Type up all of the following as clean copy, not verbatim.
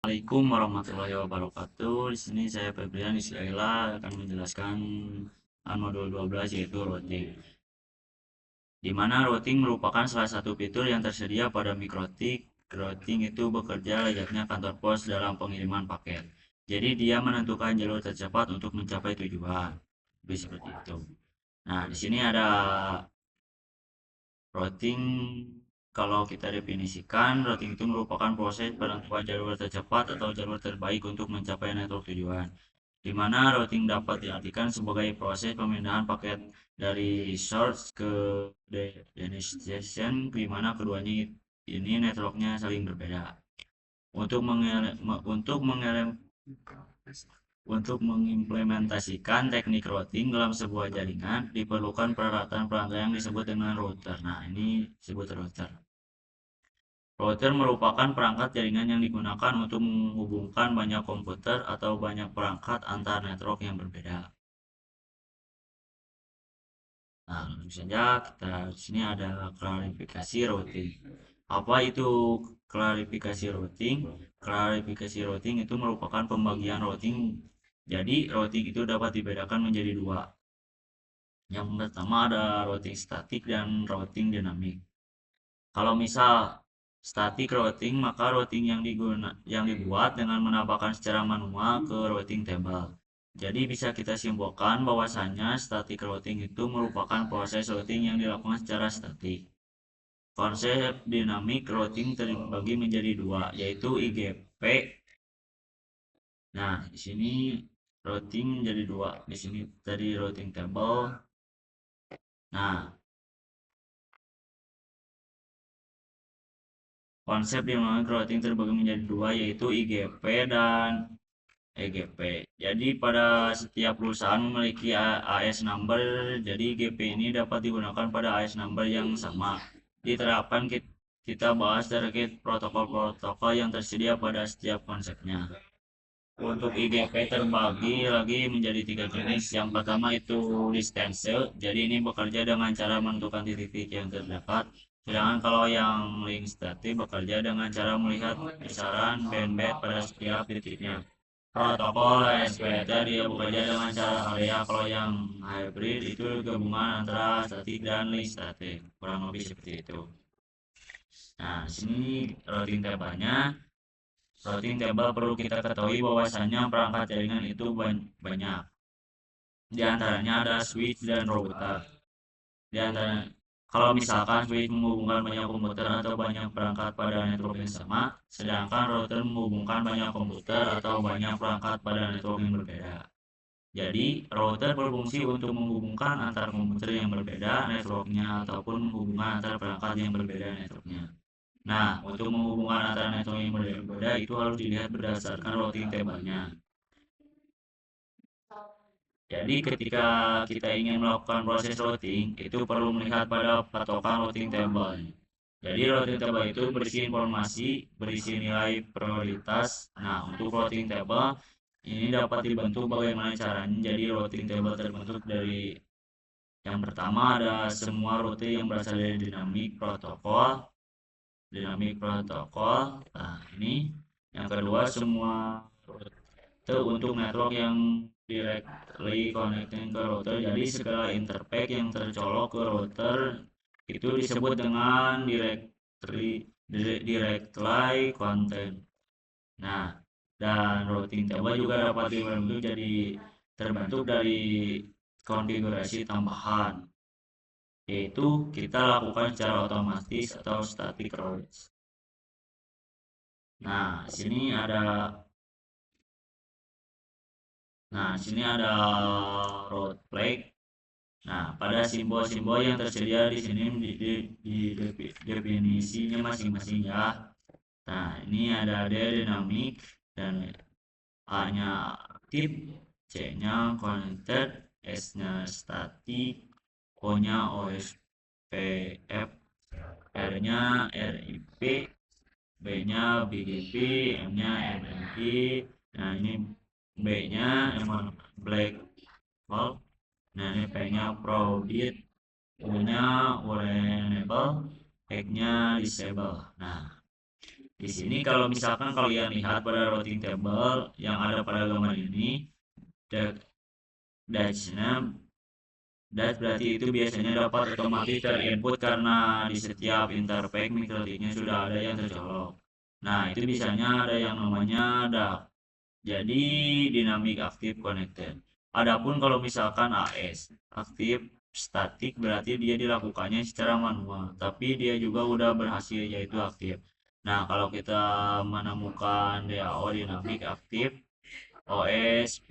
Assalamualaikum warahmatullahi wabarakatuh. Di sini saya Febrian Isyaila akan menjelaskan modul 12 yaitu routing. Di mana routing merupakan salah satu fitur yang tersedia pada mikrotik. Routing itu bekerja layaknya kantor pos dalam pengiriman paket. Jadi dia menentukan jalur tercepat untuk mencapai tujuan. Lebih seperti itu. Nah, di sini ada routing. Kalau kita definisikan, routing itu merupakan proses penentuan jalur tercepat atau jalur terbaik untuk mencapai network tujuan, di mana routing dapat diartikan sebagai proses pemindahan paket dari source ke destination, di mana keduanya ini networknya saling berbeda. Untuk mengimplementasikan teknik routing dalam sebuah jaringan, diperlukan peralatan perangkat yang disebut dengan router. Nah, ini disebut router. Router merupakan perangkat jaringan yang digunakan untuk menghubungkan banyak komputer atau banyak perangkat antar network yang berbeda. Nah, langsung saja kita di sini ada klarifikasi routing. Apa itu klarifikasi routing? Klarifikasi routing itu merupakan pembagian routing. Jadi, routing itu dapat dibedakan menjadi dua. Yang pertama ada routing statik dan routing dinamik. Kalau misal static routing, maka routing yang dibuat dengan menambahkan secara manual ke routing table. Jadi bisa kita simpulkan bahwasanya static routing itu merupakan proses routing yang dilakukan secara statik. Konsep dynamic routing terbagi menjadi dua, yaitu IGP. Nah, di sini routing menjadi dua. Di sini tadi routing table. Nah, konsep dynamic routing terbagi menjadi dua, yaitu IGP dan EGP. Jadi pada setiap perusahaan memiliki AS number, jadi GP ini dapat digunakan pada AS number yang sama. Diterapkan kita bahas terkait protokol-protokol yang tersedia pada setiap konsepnya. Untuk IGP terbagi lagi menjadi tiga jenis. Yang pertama itu distance, jadi ini bekerja dengan cara menentukan titik yang terdekat. Sedangkan kalau yang link static bekerja dengan cara melihat besaran bandwidth pada setiap titiknya. Protokol SPT dia bekerja dengan cara area. Kalau yang hybrid itu gabungan antara statik dan link static, kurang lebih seperti itu. Nah, sini routing table-nya. Routing table perlu kita ketahui bahwasanya perangkat jaringan itu banyak. Di antaranya ada switch dan router. Di antara Kalau misalkan switch menghubungkan banyak komputer atau banyak perangkat pada network yang sama, sedangkan router menghubungkan banyak komputer atau banyak perangkat pada network yang berbeda. Jadi, router berfungsi untuk menghubungkan antar komputer yang berbeda networknya ataupun menghubungkan antar perangkat yang berbeda networknya. Nah, untuk menghubungkan antara network yang berbeda itu harus dilihat berdasarkan routing table-nya. Jadi ketika kita ingin melakukan proses routing, itu perlu melihat pada patokan routing table. Jadi routing table itu berisi informasi, berisi nilai prioritas. Nah, untuk routing table ini dapat dibentuk bagaimana caranya. Jadi routing table terbentuk dari yang pertama ada semua rute yang berasal dari dinamik protokol. Nah, ini yang kedua semua rute untuk network yang directly connecting ke router. Jadi segala interface yang tercolok ke router itu disebut dengan directly content. Nah, dan routing table juga dapat terbentuk dari konfigurasi tambahan, yaitu kita lakukan secara otomatis atau static routes. Nah, sini ada route flag. Nah, pada simbol-simbol yang tersedia di sini definisinya masing-masing ya. Nah, ini ada D dynamic dan A-nya aktif, C-nya connected, S-nya static, O-nya OSPF, R-nya RIP, B-nya BGP, M-nya MMI. Nah, ini B-nya emang black box. Nah, ini P-nya prouded, U-nya vulnerable, X-nya disable. Nah, Di sini kalau misalkan kalian lihat pada routing table yang ada pada gambar ini, Dutch-nya Das berarti itu biasanya dapat otomatis terinput karena di setiap interface mikrotiknya sudah ada yang tercolok. Nah, itu biasanya ada yang namanya DAC. Jadi Dynamic Active Connected. Adapun kalau misalkan AS, aktif statik berarti dia dilakukannya secara manual, tapi dia juga udah berhasil yaitu aktif. Nah, kalau kita menemukan DAO Dynamic Active, OSP,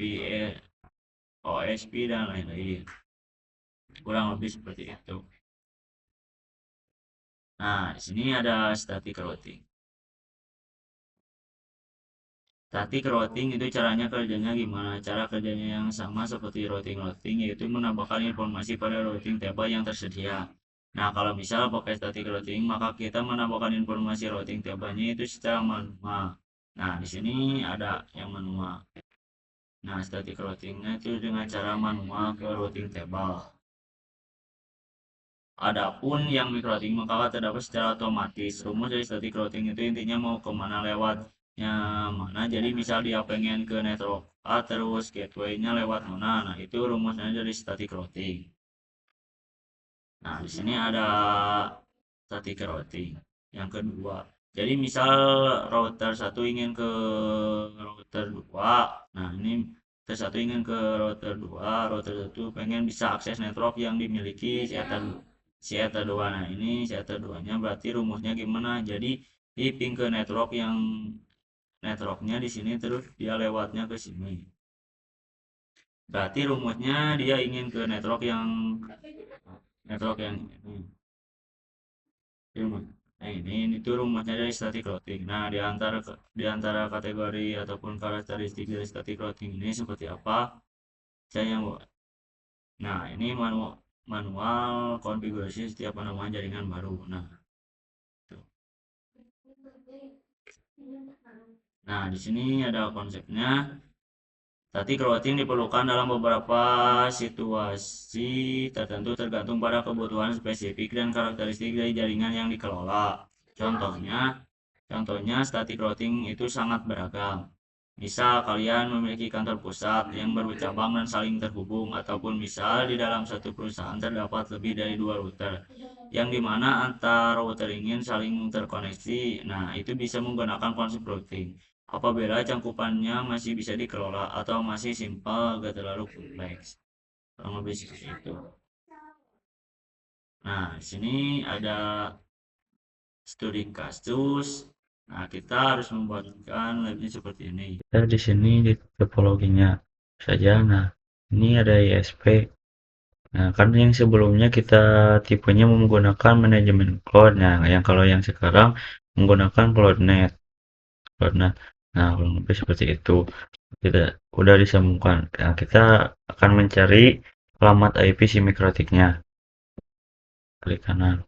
OSP dan lain-lain. Kurang lebih seperti itu. Nah, di sini ada static routing. Static routing itu caranya kerjanya gimana? Cara kerjanya yang sama seperti routing yaitu menambahkan informasi pada routing table yang tersedia. Nah, kalau misal pakai static routing, maka kita menambahkan informasi routing table-nya itu secara manual. Nah, di sini ada yang manual. Nah, static routing-nya itu dengan cara manual ke routing table. Adapun yang microuting maka terdapat secara otomatis. Rumus dari static routing itu intinya mau kemana lewatnya mana. Jadi misal dia pengen ke network A terus gateway-nya lewat mana. Nah itu rumusnya dari static routing. Nah di sini ada static routing yang kedua. Jadi misal router satu ingin ke router 2. Nah ini router satu ingin ke router 2, router satu pengen bisa akses network yang dimiliki si Eta 2. Nah ini si Eta 2 nya berarti rumusnya gimana? Jadi di ping ke network yang networknya di sini terus dia lewatnya ke sini. Berarti rumusnya dia ingin ke network yang ini. Nah, ini tuh rumusnya dari static routing. Nah, di antara kategori ataupun karakteristik dari static routing ini seperti apa? Saya buat. Nah, ini manual konfigurasi setiap penemuan jaringan baru. Nah, tuh. Nah, di sini ada konsepnya. Static routing diperlukan dalam beberapa situasi tertentu tergantung pada kebutuhan spesifik dan karakteristik dari jaringan yang dikelola. Contohnya static routing itu sangat beragam. Misal kalian memiliki kantor pusat yang bercabang dan saling terhubung, ataupun misal di dalam satu perusahaan terdapat lebih dari 2 router, yang dimana antar router ingin saling terkoneksi. Nah, itu bisa menggunakan konsep routing. Apabila cangkupannya masih bisa dikelola atau masih simpel, gak terlalu kompleks. Kurang lebih seperti itu. Nah, di sini ada studi kasus. Nah, kita harus membuatkan labnya seperti ini. Kita di sini di topologinya saja. Nah, ini ada ISP. Nah, kan yang sebelumnya kita tipenya menggunakan manajemen cloud. Nah, kalau yang sekarang menggunakan cloudnet. Cloudnet. Nah, kurang lebih seperti itu. Kita udah disambungkan. Nah, kita akan mencari alamat IP si mikrotiknya. Klik kanan.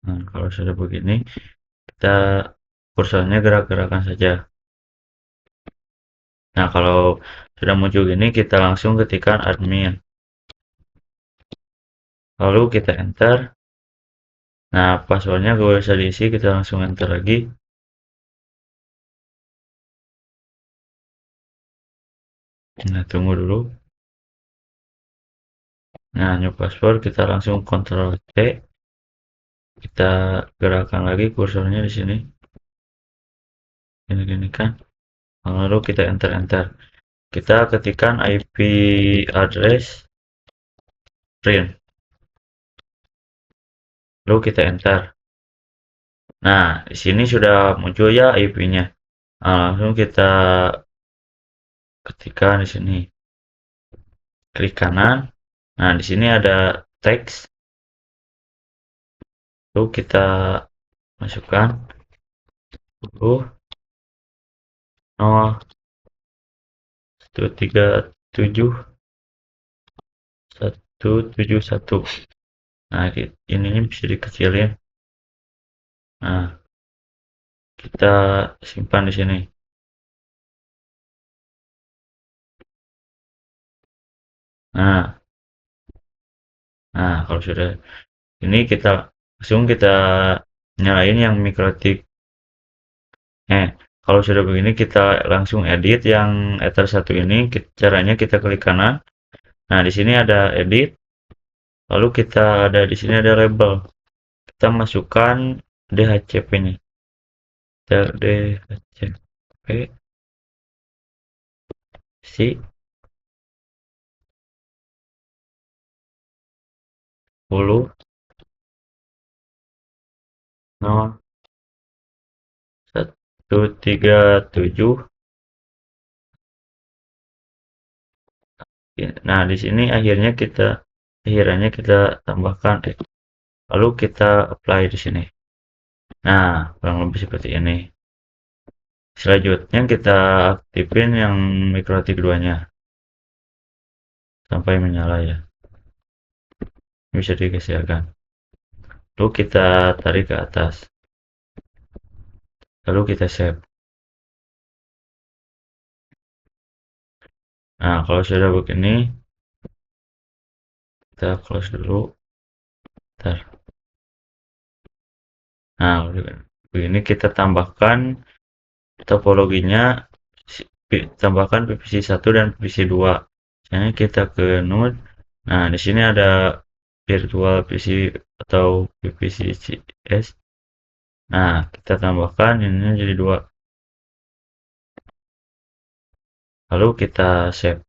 Nah, kalau sudah begini, kita kursornya gerak-gerakan saja. Nah, kalau sudah muncul gini, kita langsung ketikkan admin. Lalu kita enter. Nah, passwordnya gak usah diisi, kita langsung enter lagi. Nah, tunggu dulu. Nah, new password kita langsung Ctrl C. Kita gerakkan lagi kursornya di sini. Gini kan. Lalu kita enter. Kita ketikkan IP address print. Lalu kita enter. Nah, di sini sudah muncul ya IP-nya. Nah, langsung kita ketikkan di sini. Klik kanan. Nah, di sini ada teks. Lalu kita masukkan 10 0 137 171. Nah, ininya bisa dikecilin. Nah, kita simpan di sini. Nah, kalau sudah Ini kita nyalain yang mikrotik. Kalau sudah begini kita langsung edit yang ether satu ini. Caranya kita klik kanan. Nah, di sini ada edit. Lalu kita ada di sini ada label. Kita masukkan DHCP-nya. DHCP si 10 0 137. Nah, di sini akhirnya kita tambahkan lalu kita apply di sini. Nah, kurang lebih seperti ini. Selanjutnya kita aktifin yang mikrotik keduanya sampai menyala ya. Bisa digeserkan. Lalu kita tarik ke atas. Lalu kita save. Nah, kalau sudah begini, kita close dulu. Bentar. Nah, begini kita tambahkan topologinya, tambahkan PVC 1 dan PVC 2. Misalnya kita ke node. Nah, di sini ada virtual PVC atau PVC CS. Nah, kita tambahkan ini jadi 2. Lalu kita save.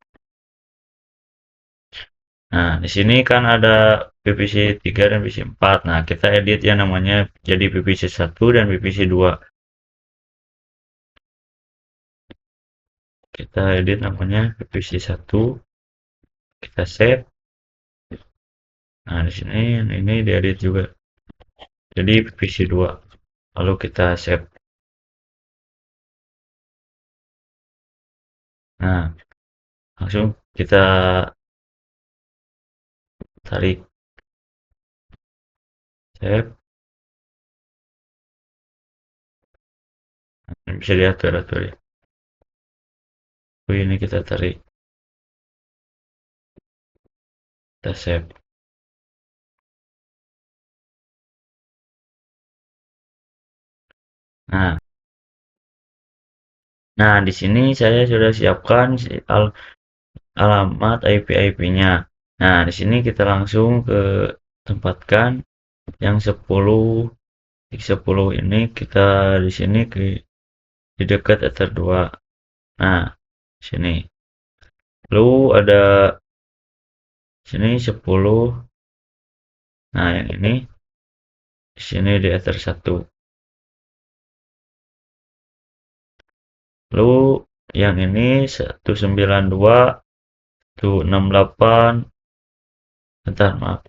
Nah, di sini kan ada PVC 3 dan PVC 4. Nah, kita edit ya namanya jadi PVC 1 dan PVC 2. Kita edit namanya PVC 1. Kita save. Nah, di sini ini diedit juga. Jadi PVC 2. Lalu kita save. Nah, langsung kita tarik save. Bisa diatur-atur ya. Ini kita tarik. Kita save. Nah, di sini saya sudah siapkan alamat IP-IP-nya. Nah, di sini kita langsung ke tempatkan yang 10 ini kita di sini di dekat ether 2. Nah, sini. Lalu ada sini 10. Nah, yang ini di sini di ether 1. Lalu yang ini 192 168. Bentar, maaf.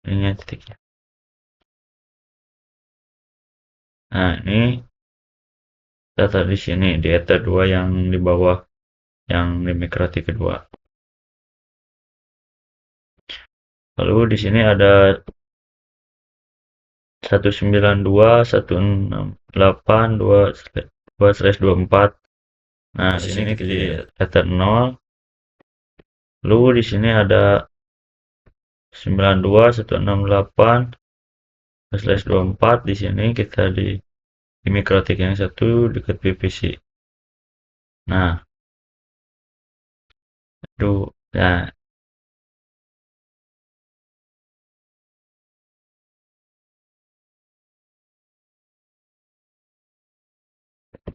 Ini titiknya. Nah, ini data di sini di ether 2 yang di bawah yang di mikrotik kedua. Lalu di sini ada 192.168.2/24. Nah, di sini di ether 0. Lalu di sini ada 92.168/24. Di sini kita di mikrotik yang satu dekat PVC. Nah, aduh, nah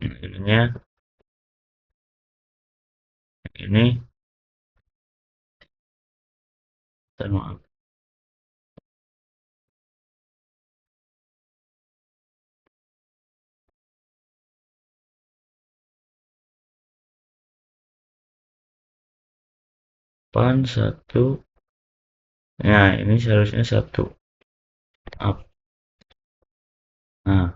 ininya ini maaf. Pan 1. Nah, ini seharusnya 1 up. Nah,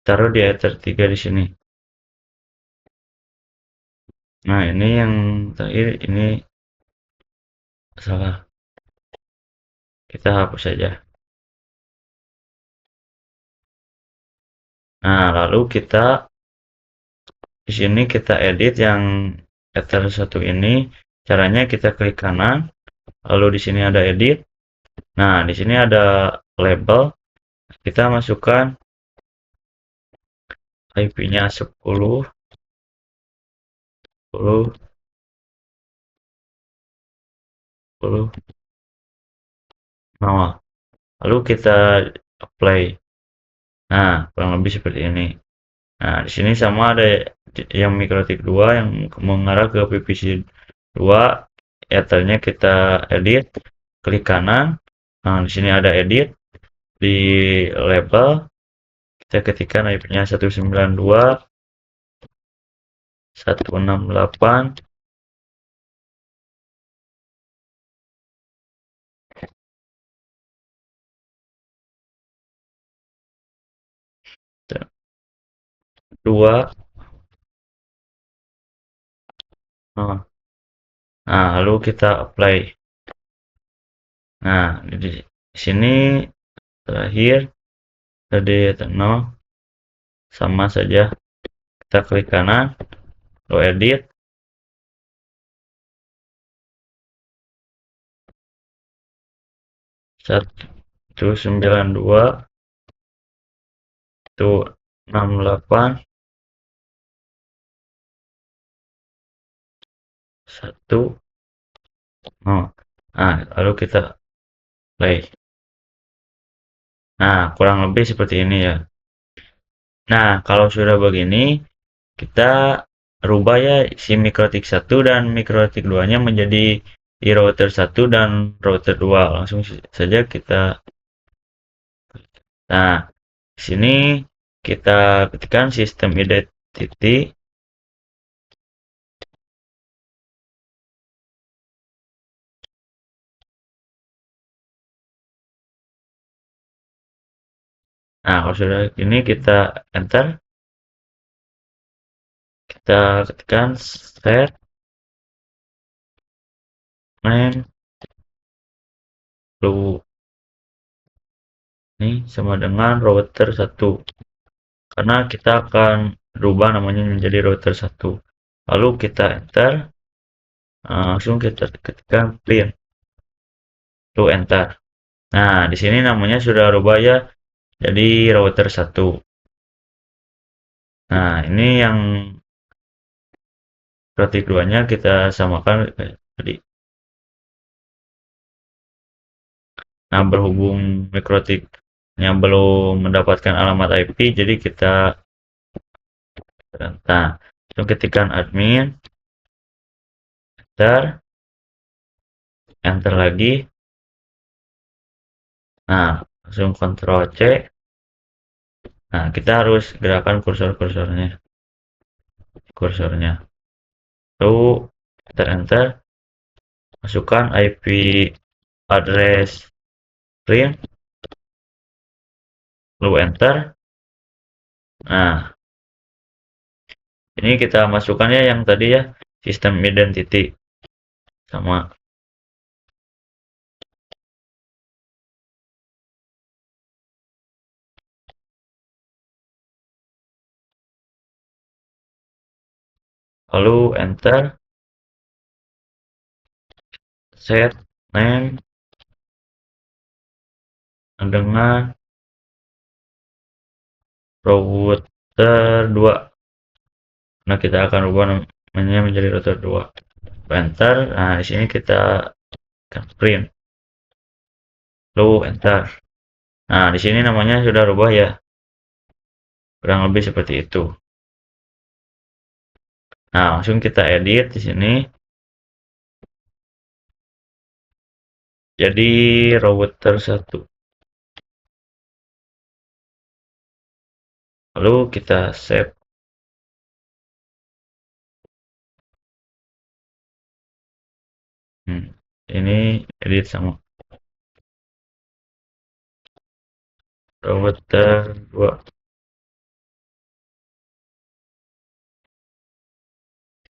taruh di ether 3 di sini. Nah, ini yang terakhir ini salah. Kita hapus saja. Nah, lalu kita di sini kita edit yang ether 1 ini Caranya kita klik kanan, lalu di sini ada edit. Nah, di sini ada label. Kita masukkan IP-nya 10, 10, 10, nah, lalu kita apply. Nah, kurang lebih seperti ini. Nah, di sini sama ada yang MikroTik 2 yang mengarah ke PVC 2. Ethernya kita edit, klik kanan. Nah, di sini ada edit, di label kita ketikkan IP-nya 192.168. Dua. Nah, lalu kita apply. Nah, di sini terakhir tadi 0 sama saja. Kita klik kanan, lalu edit. Satu sembilan dua satu enam delapan satu. Nah, lalu kita play. Nah, kurang lebih seperti ini ya. Nah, kalau sudah begini, kita rubah ya si MikroTik 1 dan MikroTik 2-nya menjadi di router 1 dan router 2. Langsung saja kita. Nah, di sini kita ketikkan sistem identity. Nah, kalau sudah ini kita enter. Kita ketikkan set name, lalu ini sama dengan router 1. Karena kita akan rubah namanya menjadi router 1. Lalu kita enter. Langsung kita ketikkan print. Lalu enter. Nah, di sini namanya sudah rubah ya jadi router 1. Nah, ini yang MikroTik 2-nya kita samakan tadi. Nah, berhubung MikroTik-nya belum mendapatkan alamat IP, jadi kita langsung ketikkan admin, enter lagi. Nah, langsung Ctrl C. Nah, kita harus gerakan kursornya. Lalu kita enter, masukkan IP address print, lalu enter. Nah, ini kita masukkan ya yang tadi ya, sistem identity sama. Lalu enter, set name dengan router 2. Nah, kita akan rubah namanya menjadi router 2. Enter. Nah, di sini kita akan print. Lalu enter. Nah, di sini namanya sudah rubah ya. Kurang lebih seperti itu. Nah, langsung kita edit di sini. Jadi router 1. Lalu kita save. Ini edit sama router 2.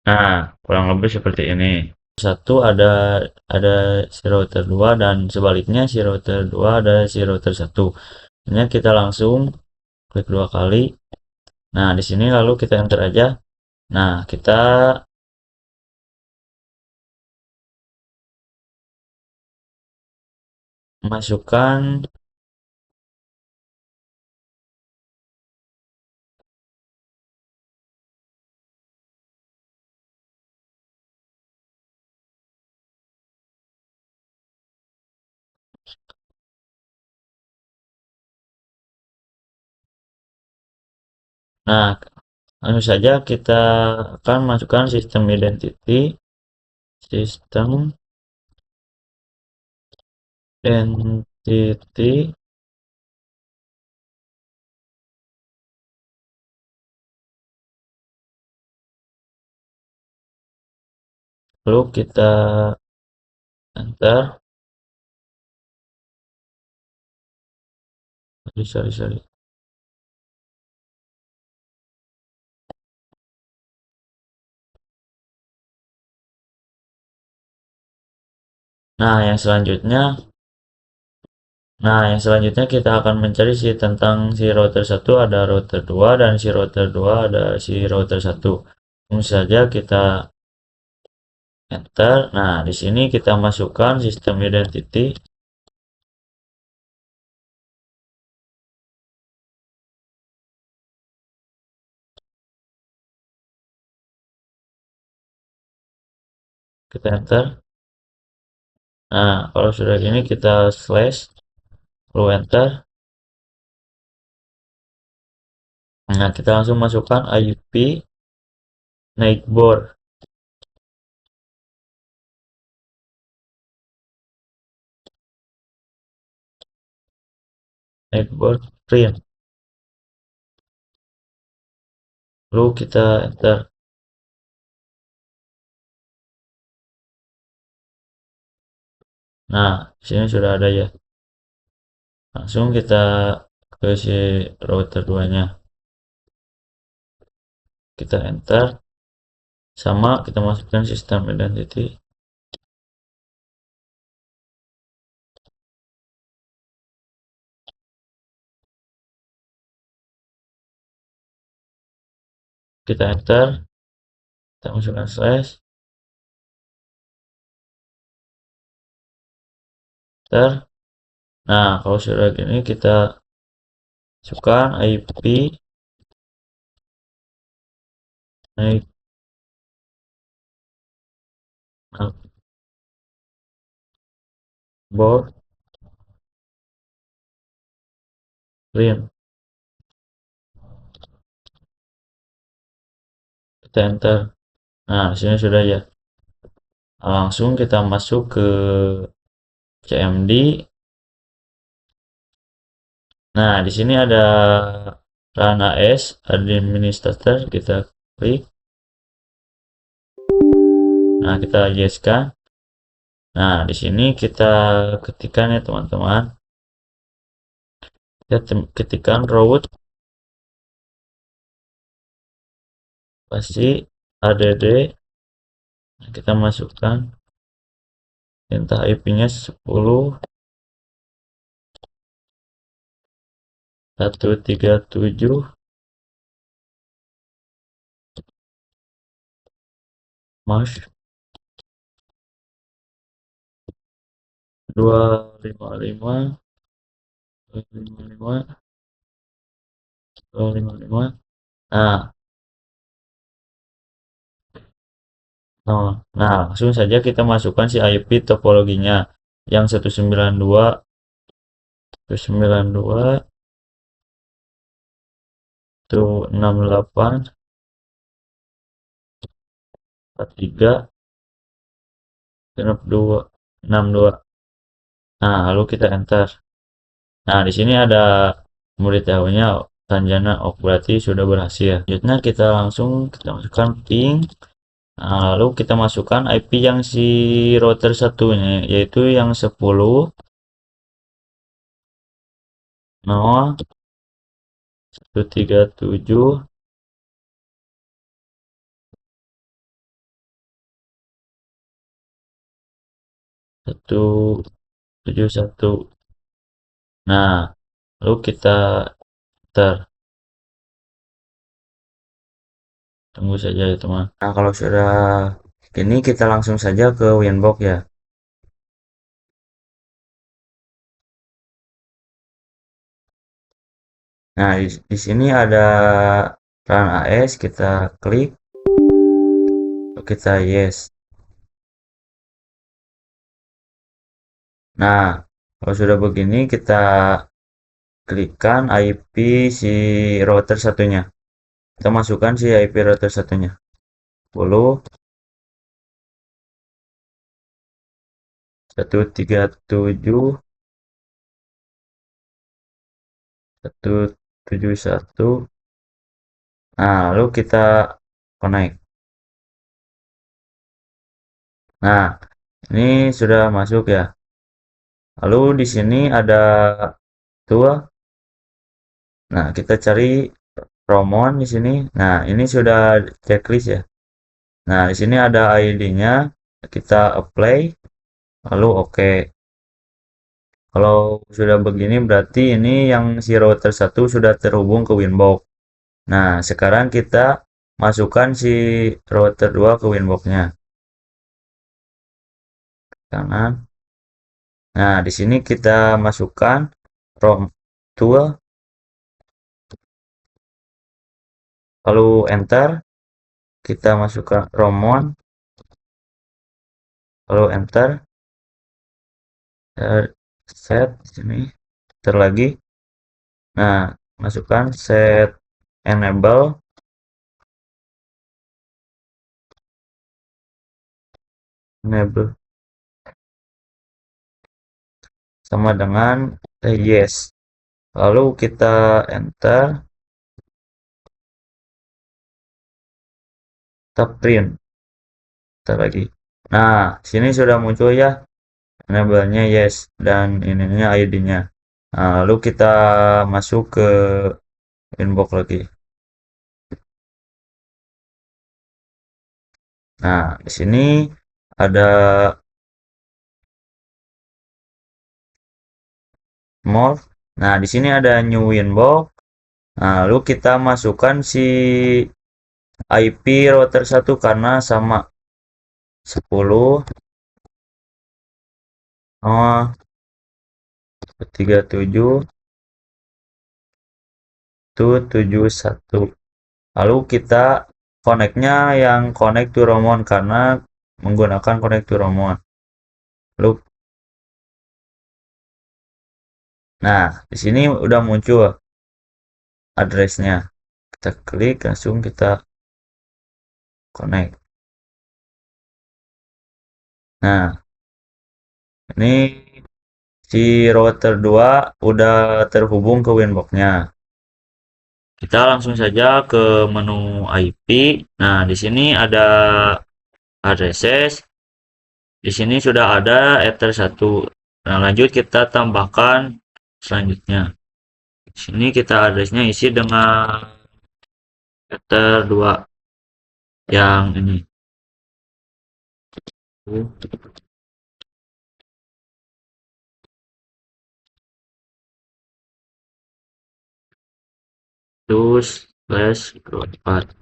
Nah, kurang lebih seperti ini. Satu ada si router 2 dan sebaliknya si router 2 ada si router 1. Ini kita langsung klik 2 kali. Nah, di sini lalu kita enter aja. Nah, kita masukkan. Nah, langsung saja kita akan masukkan sistem identity, sistem entity, lalu kita enter. Sorry. Nah, yang selanjutnya kita akan mencari tentang si router 1 ada router 2 dan si router 2 ada si router 1. Langsung saja kita enter. Nah, di sini kita masukkan sistem identity. Kita enter. Nah, kalau sudah gini kita slash lalu enter. Nah, kita langsung masukkan IP neighbor print. Lalu kita enter. Nah, sini sudah ada ya. Langsung kita ke si router 2-nya. Kita enter. Sama kita masukkan sistem identity. Kita enter. Kita masukkan slash. Enter. Nah, kalau sudah gini kita masukkan IP neighbor print. Kita enter. Nah, sini sudah ya. Langsung kita masuk ke CMD. Nah, di sini ada run AS administrator, kita klik. Nah, kita yes kan. Nah, di sini kita ketikkan ya teman-teman. Kita ketikkan root pasti add. Nah, kita masukkan entah IP-nya 10 137 mas 255 255 255. Nah, langsung saja kita masukkan si IP topologinya yang 192 tuh 68 43 genap 2 62. Nah, lalu kita enter. Nah, di sini ada memberitahunya Sanjana off berarti sudah berhasil. Selanjutnya kita langsung kita masukkan ping. Nah, lalu kita masukkan IP yang si router satunya yaitu yang 10 0 137 171. Nah, lalu kita enter. Tunggu saja ya teman. Nah, kalau sudah ini kita langsung saja ke Winbox ya. Nah, di sini ada run AS, kita klik, kita yes. Nah, kalau sudah begini kita klikkan IP si router satunya. Kita masukkan si IP router satunya. 10 137 171. Nah, lalu kita connect. Nah, ini sudah masuk ya. Lalu di sini ada dua. Nah, kita cari Romon di sini. Nah, ini sudah checklist ya. Nah, di sini ada ID-nya. Kita apply, lalu oke. Kalau sudah begini berarti ini yang si router 1 sudah terhubung ke Winbox. Nah, sekarang kita masukkan si router 2 ke Winbox-nya. Kanan. Nah, di sini kita masukkan ROM 2, lalu enter. Kita masukkan ROM 1, lalu enter. Set di sini. Enter lagi. Nah, masukkan set enable. Enable sama dengan yes. Lalu kita enter, kita print. Kita lagi. Nah, sini sudah muncul ya enable-nya yes dan ininya ID-nya. Nah, lalu kita masuk ke inbox lagi. Nah, di sini ada more. Nah, di sini ada new inbox. Nah, lalu kita masukkan si IP router 1 karena sama 10 37 71. Lalu kita connect-nya yang connect to Romon karena menggunakan connect to Romon. Lalu, nah di sini udah muncul address-nya. Kita klik, langsung kita connect. Nah, ini si router 2 udah terhubung ke Winbox-nya. Kita langsung saja ke menu IP. Nah, di sini ada addresses. Di sini sudah ada ether 1. Nah, lanjut kita tambahkan selanjutnya. Di sini kita addressnya isi dengan ether 2 yang ini. Terus slash 4.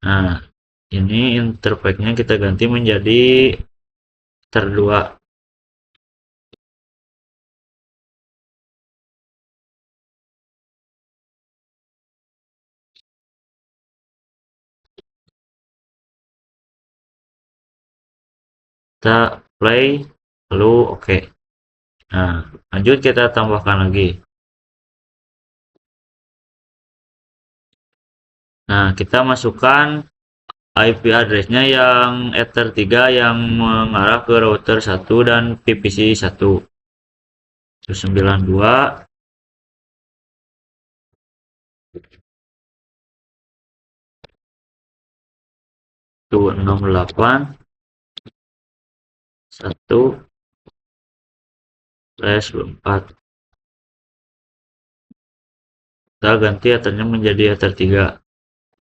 Nah, ini interface-nya kita ganti menjadi ether 2. Kita play, lalu oke. Nah, lanjut kita tambahkan lagi. Nah, kita masukkan IP address-nya yang ether 3 yang mengarah ke router 1 dan VPC 1. 92 168 1/4. Kita ganti ethernya menjadi ether 3.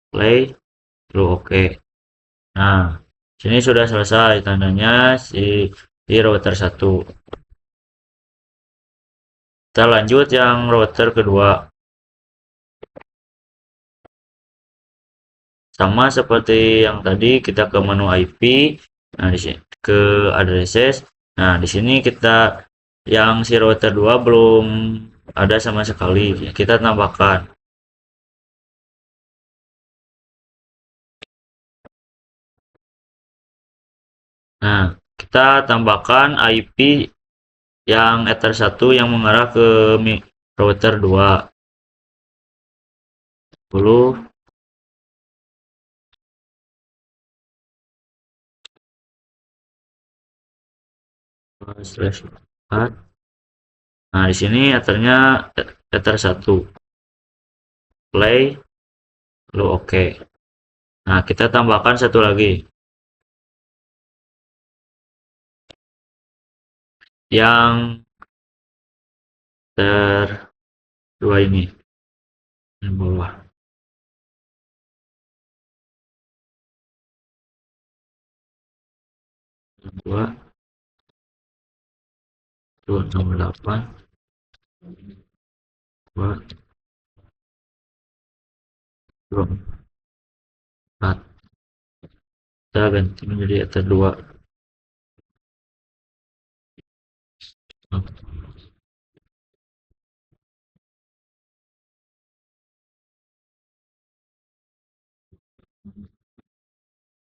Play, lalu oke. Nah, sini sudah selesai tandanya di router 1. Kita lanjut yang router kedua. Sama seperti yang tadi, kita ke menu IP. Nah, di sini ke addresses. Nah, di sini kita yang si router 2 belum ada sama sekali. Kita tambahkan. Nah, kita tambahkan IP yang Ether 1 yang mengarah ke router 2. 10 slash 4. Nah, di sini Ethernya Ether 1. Play, lalu oke. Nah, kita tambahkan satu lagi. Yang Ether 2 ini. Yang bawah. Yang 2, 268, 2, 24. Kita ganti menjadi Ether 2.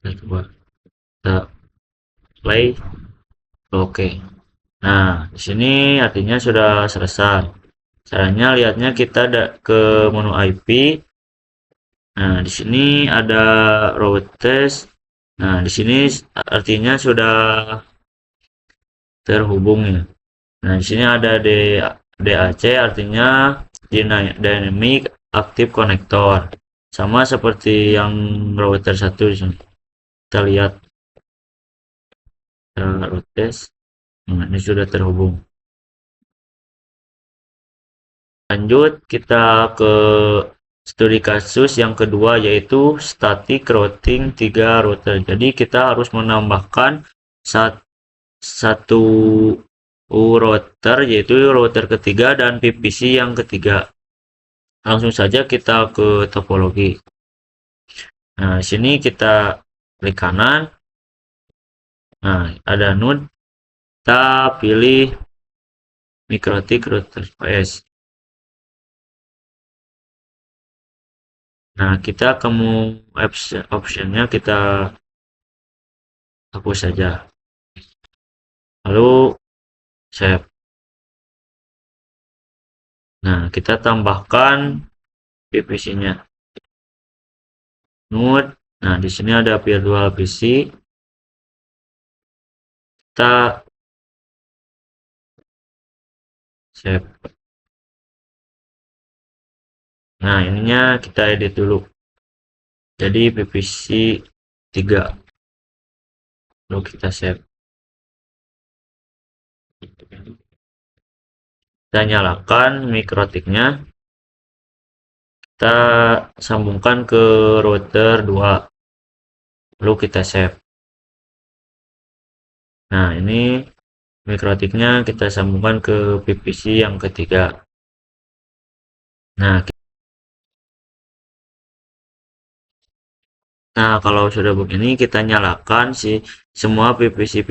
Ether 2. Kita play, oke. Nah, di sini artinya sudah selesai. Caranya lihatnya kita ada ke menu IP. Nah, di sini ada route test. Nah, di sini artinya sudah terhubung ya. Nah, di sini ada DAC artinya Dynamic Active Connector. Sama seperti yang router 1 di sini. Kita lihat route test. Nah, ini sudah terhubung. Lanjut kita ke studi kasus yang kedua yaitu static routing 3 router. Jadi kita harus menambahkan satu router yaitu router ketiga dan PVC yang ketiga. Langsung saja kita ke topologi. Nah, di sini kita klik kanan. Nah, ada node. Kita pilih MikroTik router PS. Nah, kita ke optionnya kita hapus saja. Lalu save. Nah, kita tambahkan PVC-nya. Node. Nah, di sini ada virtual PC. Kita save. Nah, ininya kita edit dulu. Jadi PVC 3. Lalu kita save. Kita nyalakan mikrotiknya. Kita sambungkan ke router 2. Lalu kita save. Nah, ini mikrotiknya kita sambungkan ke PVC yang ketiga. Nah, kalau sudah begini kita nyalakan semua PVC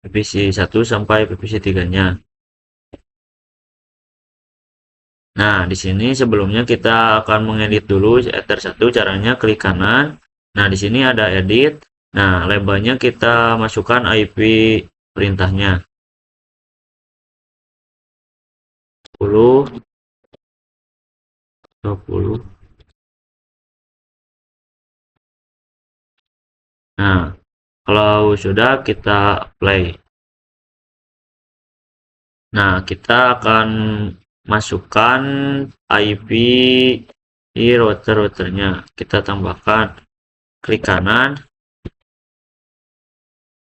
1 sampai PVC 3-nya. Nah, di sini sebelumnya kita akan mengedit dulu Ether 1. Caranya klik kanan. Nah, di sini ada edit. Nah, labelnya kita masukkan IP perintahnya. 10, 20. Nah, kalau sudah kita play. Nah, kita akan masukkan IP di router-routernya. Kita tambahkan, klik kanan.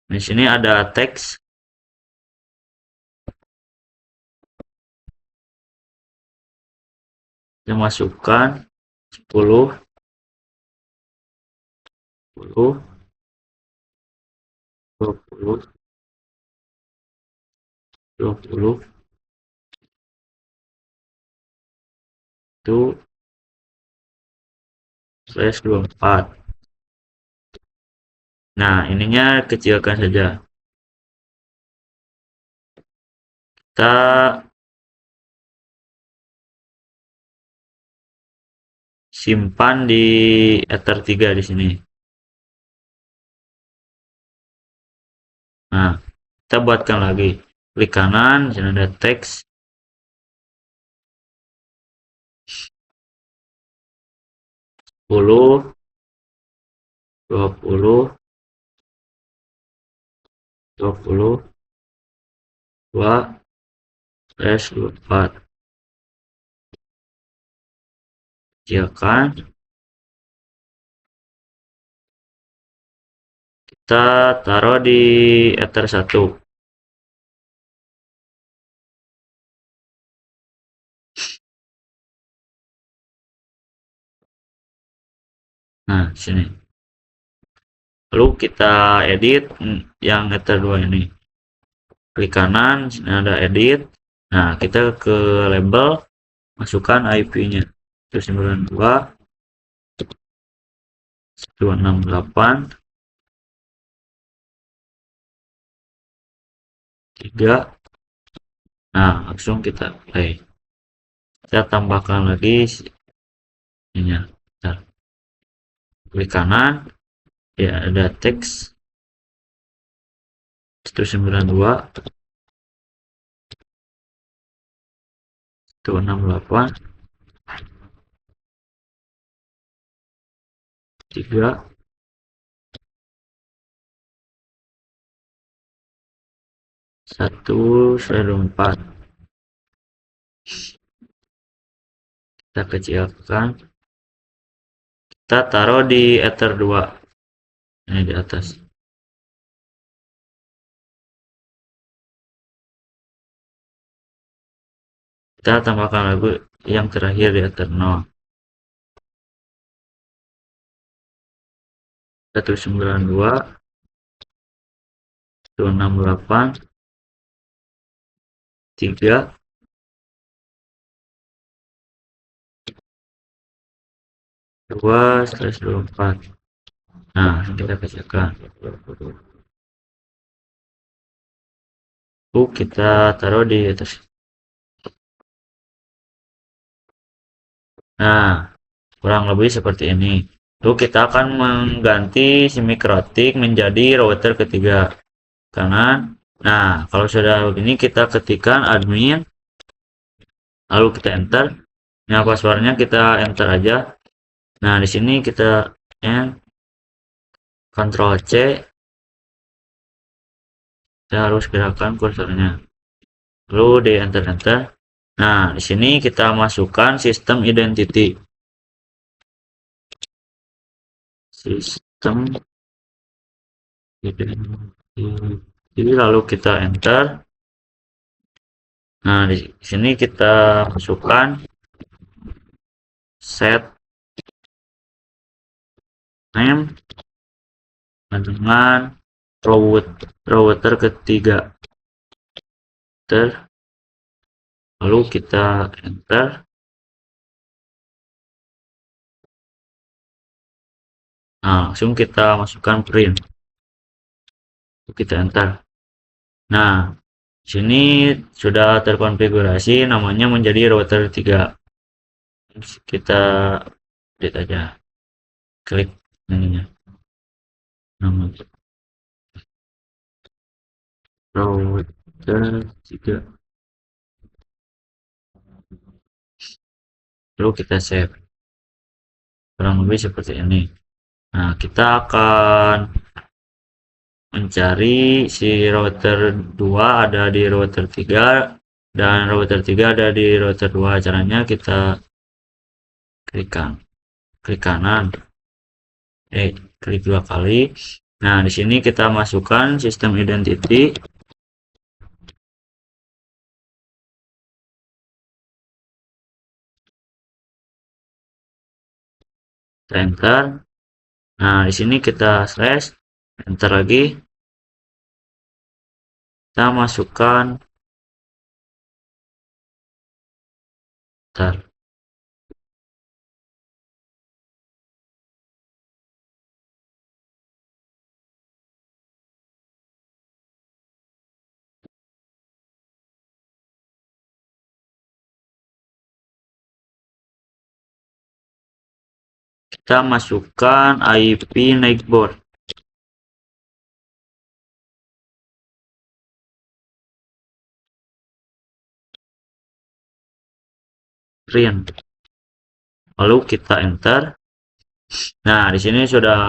Di sini ada teks. Kita masukkan 10, 10, 20, 20, itu /24. Nah, ininya kecilkan saja. Kita simpan di Ether 3 di sini. Nah, kita buatkan lagi. Klik kanan, di sini ada teks. Sepuluh, 20, 22/24. Kecilkan. Kita taruh di Ether 1. Nah, sini. Lalu kita edit yang Ether 2 ini. Klik kanan, sini ada edit. Nah, kita ke label, masukkan IP-nya. 192.168.3. Nah, langsung kita play. Kita tambahkan lagi ininya. Bentar. Klik kanan, ya ada teks 192, 168, 3, 1/4. Kita kecilkan. Kita taruh di Ether 2. Ini di atas. Kita tambahkan lagu yang terakhir di Ether 0. 192, 168, 3, 2/24. Nah, kita kecilkan. Kita taruh di atas. Nah, kurang lebih seperti ini. Lalu kita akan mengganti si mikrotik menjadi router ketiga. Kanan. Nah, kalau sudah begini kita ketikkan admin, lalu kita enter. Nah, passwordnya kita enter aja. Nah, di sini kita Ctrl C. Kita harus gerakan kursornya. Lalu di enter. Nah, di sini kita masukkan sistem identity. Sistem identity, lalu kita enter. Nah, di sini kita masukkan set name dengan router ketiga. Lalu kita enter. Nah, langsung kita masukkan print. Kita enter. Nah, sini sudah terkonfigurasi namanya menjadi router 3. Kita edit aja. Klik ininya. Nama router 3. Lalu kita save. Kurang lebih seperti ini. Nah, kita akan mencari si router 2 ada di router 3 dan router 3 ada di router 2. Caranya kita klik kanan, klik 2 kali. Nah, di sini kita masukkan sistem identity. Enter. Nah, di sini kita slash, enter lagi. Kita masukkan kita masukkan IP neighbor. print, lalu kita enter. Nah, di sini sudah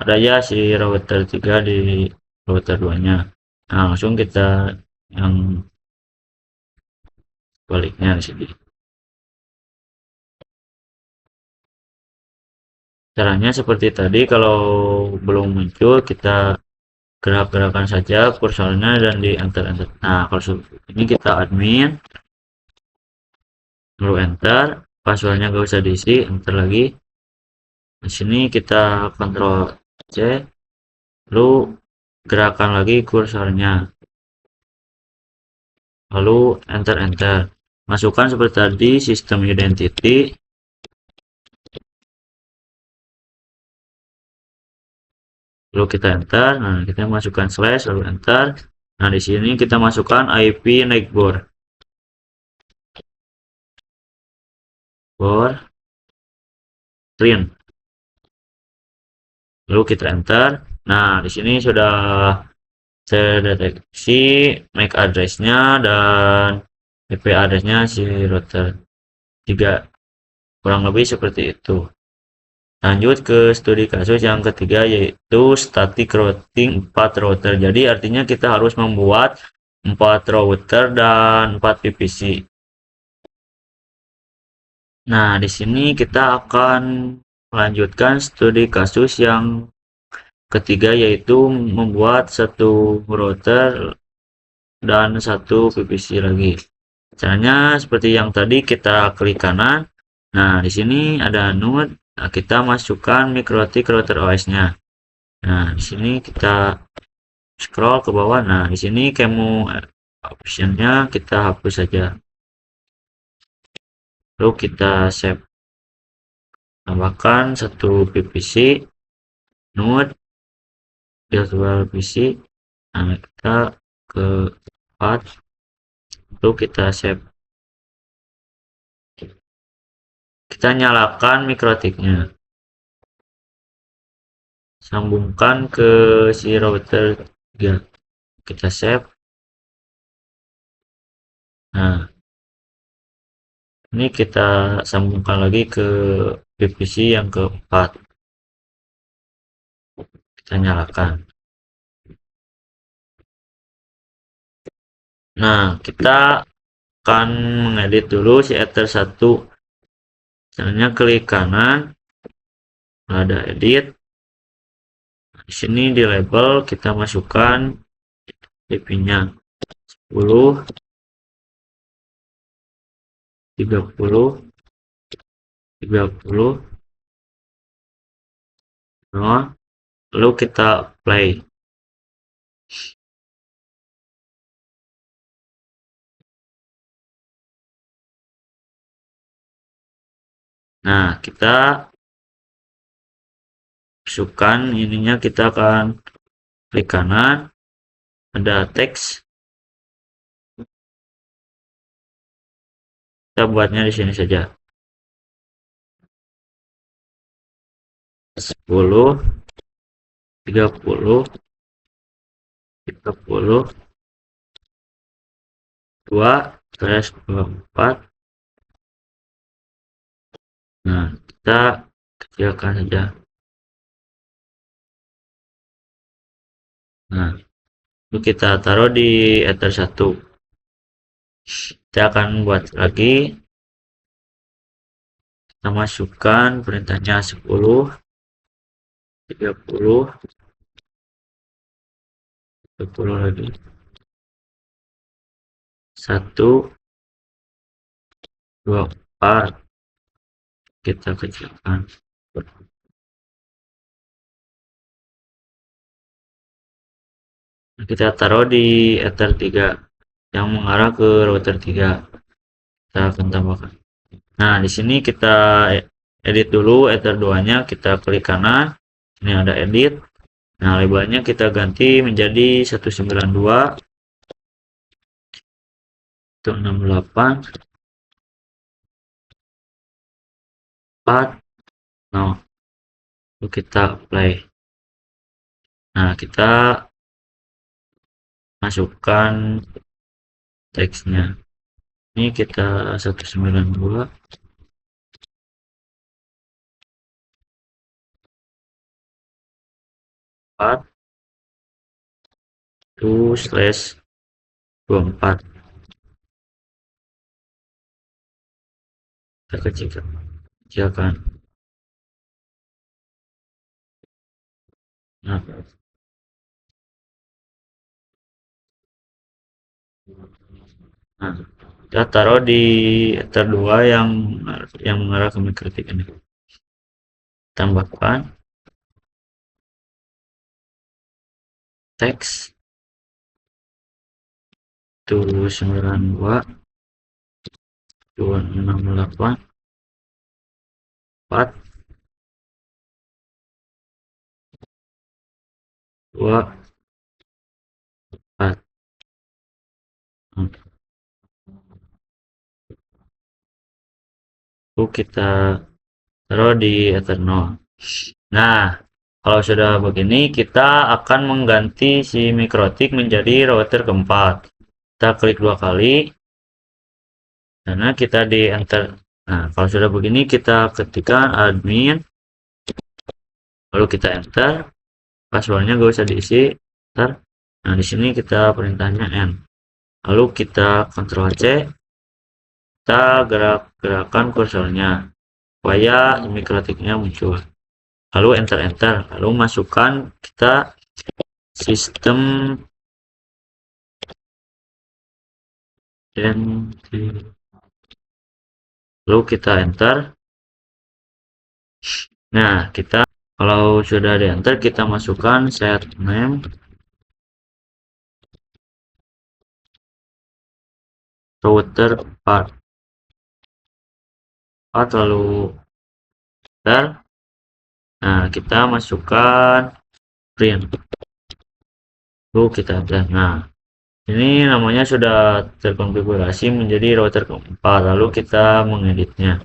ada ya si router 3 di router 2-nya. Nah, langsung kita yang baliknya di sini. Caranya seperti tadi, kalau belum muncul kita gerak-gerakan saja kursornya dan di enter-enter. Nah, kalau ini kita admin, lalu enter, passwordnya gak usah diisi, enter lagi. Di sini kita Ctrl C, lalu gerakan lagi kursornya, lalu enter-enter. Masukkan seperti tadi sistem identity, lalu kita enter. Nah, kita masukkan slash lalu enter. Nah, di sini kita masukkan IP netboard print, lalu kita enter. Nah, di sini sudah terdeteksi MAC address-nya dan IP address-nya si router 3, kurang lebih seperti itu. Lanjut ke studi kasus yang ketiga, yaitu static routing 4 router. Jadi artinya kita harus membuat 4 router dan 4 PVC. Nah, di sini kita akan melanjutkan studi kasus yang ketiga, yaitu membuat satu router dan satu PVC lagi. Caranya seperti yang tadi, kita klik kanan. Nah, di sini ada node. Nah, kita masukkan MikroTik router OS-nya. Nah, di sini kita scroll ke bawah. Nah, di sini kamu option-nya kita hapus saja. Lalu kita save. Tambahkan satu PVC, node, virtual PC. Nah, kita ke 4. Lalu kita save. Kita nyalakan MikroTik-nya. Sambungkan ke si router 3. Kita save. Nah, ini kita sambungkan lagi ke PVC yang keempat. Kita nyalakan. Nah, kita akan mengedit dulu si ether 1. Caranya klik kanan, ada edit. Di sini di label kita masukkan IP-nya 10, 30, 30, lalu kita play. Nah, kita masukkan ininya, kita akan klik kanan, ada teks. Kita buatnya di sini saja. 10, 30, 30, 2/24. Nah, kita kecilkan saja. Nah, itu kita taruh di ether 1. Kita akan buat lagi. Kita masukkan perintahnya 10, 30, 30 lagi. 1, 2, 4. Kita kecilkan. Kita taruh di ether 3 yang mengarah ke router 3. Kita akan tambahkan. Nah, di sini kita edit dulu ether 2-nya, kita klik kanan. Ini ada edit. Nah, labelnya kita ganti menjadi 192, 168, 4. Nah, lalu kita play. Nah, kita masukkan teksnya. Ini kita 192 4 2/24 kita kecilkan. Nah, kita taruh di enter 2 yang mengarah ke mikrotik ini. Tambahkan teks 292 268 4 2 4. Lalu kita taruh di eternal. Nah, kalau sudah begini, kita akan mengganti si mikrotik menjadi router keempat. Kita klik 2 kali, karena kita di enter. Nah, kalau sudah begini, kita ketikkan admin, lalu kita enter. Passwordnya gak usah diisi, enter. Nah, di sini kita perintahnya n. Lalu kita Ctrl C, kita gerakkan kursornya supaya mikrotiknya muncul. Lalu enter, lalu masukkan kita sistem dan lalu kita enter. Nah, kita kalau sudah di enter, kita masukkan set name router 4 lalu enter. Nah, kita masukkan print, lalu kita enter. Nah, ini namanya sudah terkonfigurasi menjadi router keempat. Lalu kita mengeditnya.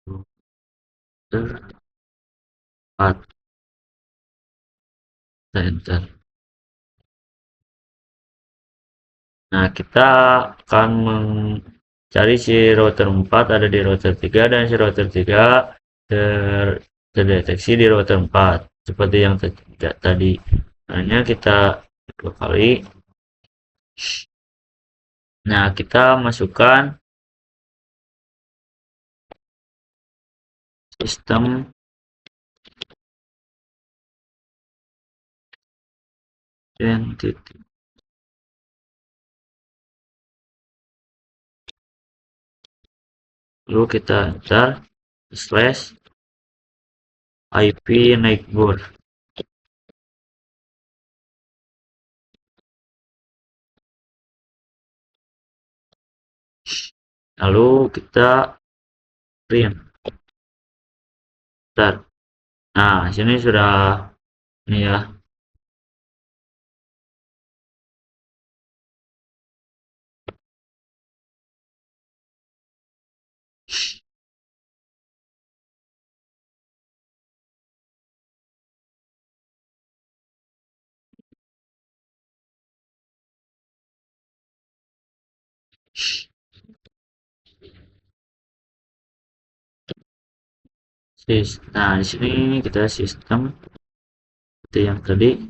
Router 4, kita enter. Nah, kita akan mencari si router 4 ada di router 3 dan si router 3 terdeteksi di router 4 seperti yang tadi. Hanya kita 2 kali. Nah, kita masukkan sistem identity. Lalu kita enter /IP neighbor. Lalu kita print. Bentar. Nah, sini sudah ini ya. Nah, di sini kita sistem seperti yang tadi.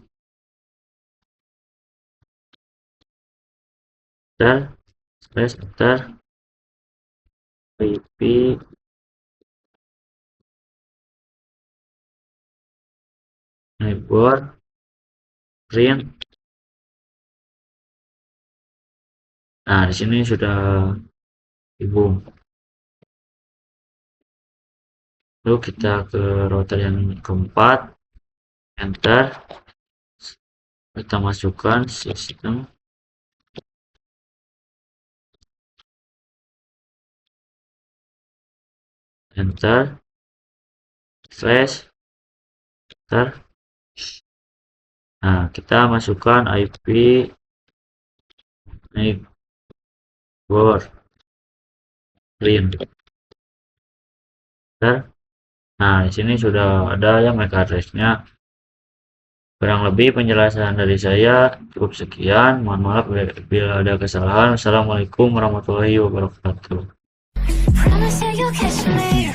Enter IP neighbor print. Nah, di sini sudah ibu. Lalu kita ke router yang keempat, enter. Kita masukkan sistem enter enter. Nah, kita masukkan IP neighbor print. Enter. Nah, di sini sudah ada ya MAC address-nya. Kurang lebih penjelasan dari saya cukup sekian. Mohon maaf bila ada kesalahan. Wassalamualaikum warahmatullahi wabarakatuh. Promise that you'll catch me